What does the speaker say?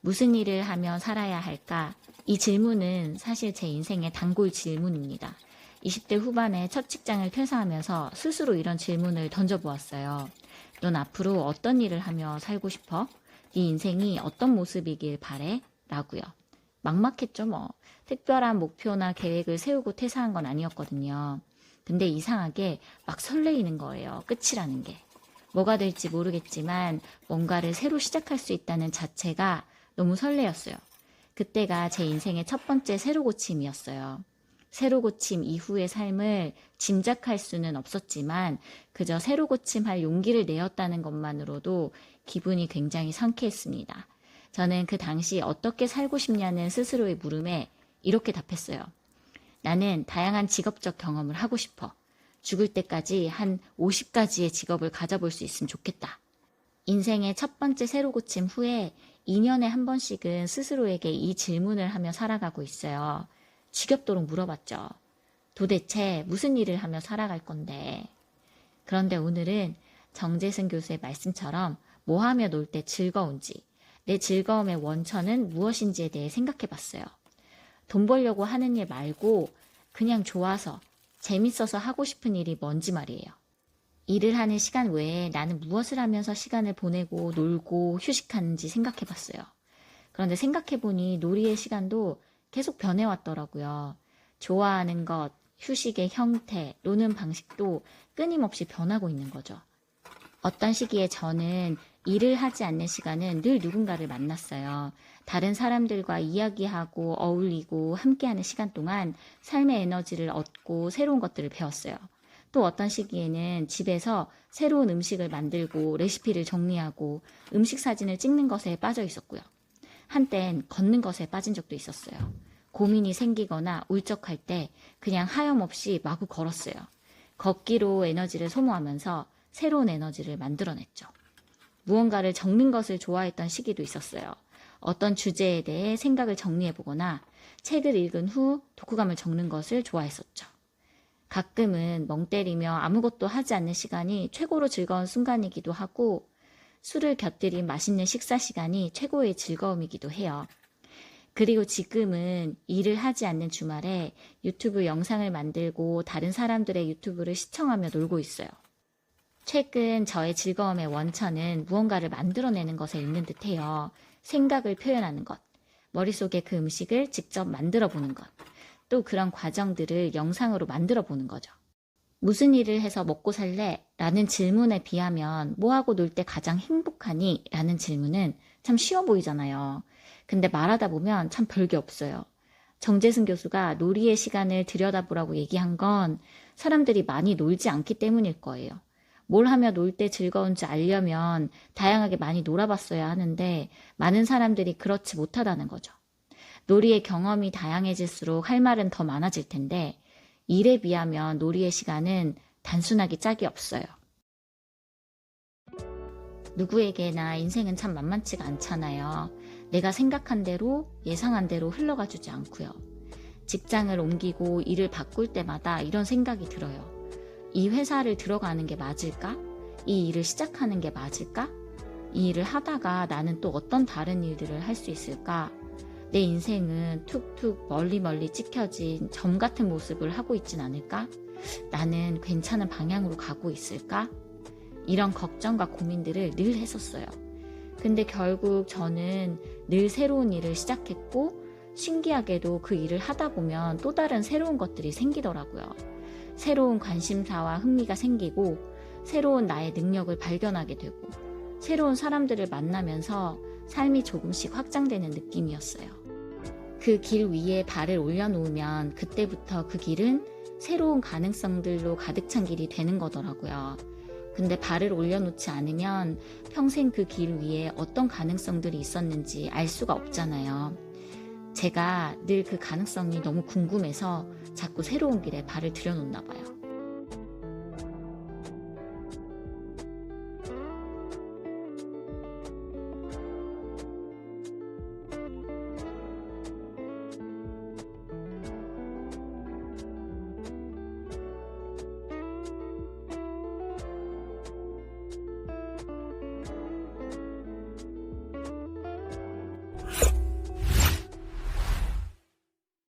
무슨 일을 하며 살아야 할까? 이 질문은 사실 제 인생의 단골 질문입니다. 20대 후반에 첫 직장을 퇴사하면서 스스로 이런 질문을 던져보았어요. 넌 앞으로 어떤 일을 하며 살고 싶어? 네 인생이 어떤 모습이길 바래? 라고요. 막막했죠 뭐. 특별한 목표나 계획을 세우고 퇴사한 건 아니었거든요. 근데 이상하게 막 설레이는 거예요. 끝이라는 게. 뭐가 될지 모르겠지만 뭔가를 새로 시작할 수 있다는 자체가 너무 설레었어요. 그때가 제 인생의 첫 번째 새로 고침이었어요. 새로 고침 이후의 삶을 짐작할 수는 없었지만 그저 새로 고침할 용기를 내었다는 것만으로도 기분이 굉장히 상쾌했습니다. 저는 그 당시 어떻게 살고 싶냐는 스스로의 물음에 이렇게 답했어요. 나는 다양한 직업적 경험을 하고 싶어. 죽을 때까지 한 50가지의 직업을 가져볼 수 있으면 좋겠다. 인생의 첫 번째 새로 고침 후에 2년에 한 번씩은 스스로에게 이 질문을 하며 살아가고 있어요. 지겹도록 물어봤죠. 도대체 무슨 일을 하며 살아갈 건데? 그런데 오늘은 정재승 교수의 말씀처럼 뭐 하며 놀 때 즐거운지, 내 즐거움의 원천은 무엇인지에 대해 생각해 봤어요. 돈 벌려고 하는 일 말고 그냥 좋아서, 재밌어서 하고 싶은 일이 뭔지 말이에요. 일을 하는 시간 외에 나는 무엇을 하면서 시간을 보내고 놀고 휴식하는지 생각해 봤어요. 그런데 생각해 보니 놀이의 시간도 계속 변해왔더라고요. 좋아하는 것, 휴식의 형태, 노는 방식도 끊임없이 변하고 있는 거죠. 어떤 시기에 저는 일을 하지 않는 시간은 늘 누군가를 만났어요. 다른 사람들과 이야기하고 어울리고 함께하는 시간 동안 삶의 에너지를 얻고 새로운 것들을 배웠어요. 또 어떤 시기에는 집에서 새로운 음식을 만들고 레시피를 정리하고 음식 사진을 찍는 것에 빠져 있었고요. 한땐 걷는 것에 빠진 적도 있었어요. 고민이 생기거나 울적할 때 그냥 하염없이 마구 걸었어요. 걷기로 에너지를 소모하면서 새로운 에너지를 만들어냈죠. 무언가를 적는 것을 좋아했던 시기도 있었어요. 어떤 주제에 대해 생각을 정리해보거나 책을 읽은 후 독후감을 적는 것을 좋아했었죠. 가끔은 멍 때리며 아무것도 하지 않는 시간이 최고로 즐거운 순간이기도 하고 술을 곁들인 맛있는 식사 시간이 최고의 즐거움이기도 해요. 그리고 지금은 일을 하지 않는 주말에 유튜브 영상을 만들고 다른 사람들의 유튜브를 시청하며 놀고 있어요. 최근 저의 즐거움의 원천은 무언가를 만들어내는 것에 있는 듯해요. 생각을 표현하는 것, 머릿속에 그 음식을 직접 만들어 보는 것, 또 그런 과정들을 영상으로 만들어 보는 거죠. 무슨 일을 해서 먹고 살래? 라는 질문에 비하면 뭐하고 놀 때 가장 행복하니? 라는 질문은 참 쉬워 보이잖아요. 근데 말하다 보면 참 별게 없어요. 정재승 교수가 놀이의 시간을 들여다보라고 얘기한 건 사람들이 많이 놀지 않기 때문일 거예요. 뭘 하며 놀 때 즐거운지 알려면 다양하게 많이 놀아봤어야 하는데 많은 사람들이 그렇지 못하다는 거죠. 놀이의 경험이 다양해질수록 할 말은 더 많아질 텐데 일에 비하면 놀이의 시간은 단순하기 짝이 없어요. 누구에게나 인생은 참 만만치가 않잖아요. 내가 생각한 대로 예상한 대로 흘러가주지 않고요. 직장을 옮기고 일을 바꿀 때마다 이런 생각이 들어요. 이 회사를 들어가는 게 맞을까? 이 일을 시작하는 게 맞을까? 이 일을 하다가 나는 또 어떤 다른 일들을 할 수 있을까? 내 인생은 툭툭 멀리 찍혀진 점 같은 모습을 하고 있진 않을까? 나는 괜찮은 방향으로 가고 있을까? 이런 걱정과 고민들을 늘 했었어요. 근데 결국 저는 늘 새로운 일을 시작했고 신기하게도 그 일을 하다 보면 또 다른 새로운 것들이 생기더라고요. 새로운 관심사와 흥미가 생기고 새로운 나의 능력을 발견하게 되고 새로운 사람들을 만나면서 삶이 조금씩 확장되는 느낌이었어요. 그 길 위에 발을 올려놓으면 그때부터 그 길은 새로운 가능성들로 가득 찬 길이 되는 거더라고요. 근데 발을 올려놓지 않으면 평생 그 길 위에 어떤 가능성들이 있었는지 알 수가 없잖아요. 제가 늘 그 가능성이 너무 궁금해서 자꾸 새로운 길에 발을 들여놓나 봐요.